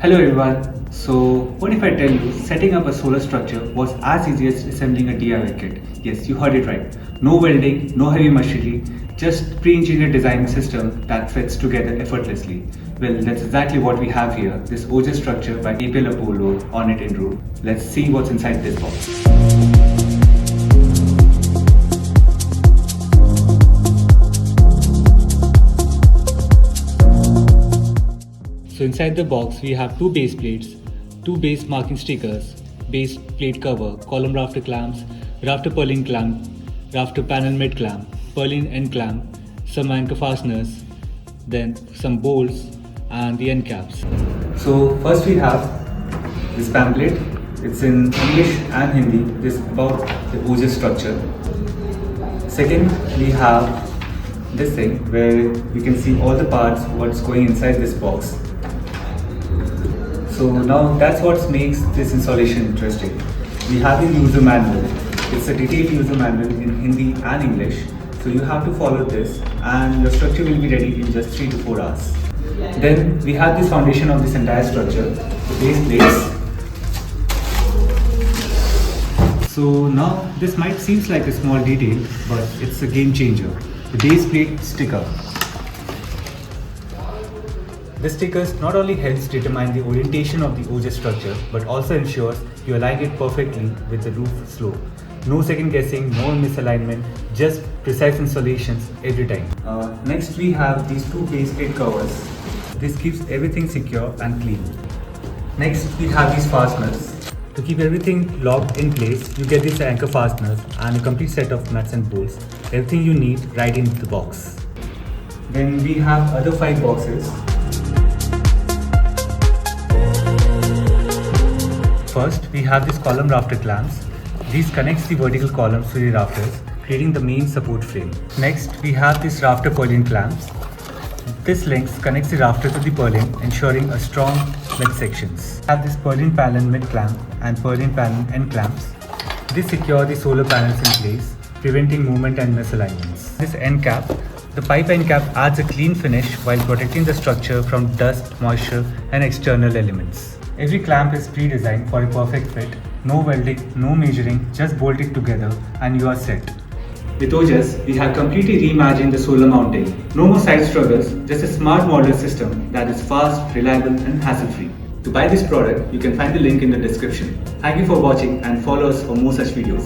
Hello everyone. So what if I tell you setting up a solar structure was as easy as assembling a DIY kit? Yes, you heard it right. No welding, no heavy machinery, just pre-engineered design system that fits together effortlessly. Well, that's exactly what we have here. This OJAS structure by APL Apollo on it in Roof. Let's see what's inside this box. So inside the box we have two base plates, two base marking stickers, base plate cover, column rafter clamps, rafter purlin clamp, rafter panel mid clamp, purlin end clamp, some anchor fasteners, then some bolts and the end caps. So first we have this pamphlet. It's in English and Hindi. This is about the OJAS structure. Second we have this thing where you can see all the parts, what's going inside this box. So now that's what makes this installation interesting. We have the user manual. It's a detailed user manual in Hindi and English. So you have to follow this and your structure will be ready in just 3 to 4 hours. Then we have this foundation of this entire structure, the base plates. So now this might seem like a small detail, but it's a game changer. The base plate sticker. This sticker not only helps determine the orientation of the OJAS structure, but also ensures you align it perfectly with the roof slope. No second guessing, no misalignment, just precise installations every time. Next we have these two base plate covers. This keeps everything secure and clean. Next we have these fasteners. To keep everything locked in place, you get these anchor fasteners and a complete set of nuts and bolts. Everything you need right in the box. Then we have other 5 boxes. First, we have these column rafter clamps. These connects the vertical columns to the rafters, creating the main support frame. Next, we have these rafter purlin clamps. This links connects the rafter to the purlin, ensuring a strong mid-sections. We have this purlin panel mid clamp and purlin panel end clamps. These secure the solar panels in place, preventing movement and misalignments. This end cap. The pipe end cap adds a clean finish while protecting the structure from dust, moisture, and external elements. Every clamp is pre-designed for a perfect fit. No welding, no measuring, just bolt it together and you are set. With OJAS, we have completely reimagined the solar mounting. No more side struggles, just a smart modular system that is fast, reliable and hassle-free. To buy this product, you can find the link in the description. Thank you for watching and follow us for more such videos.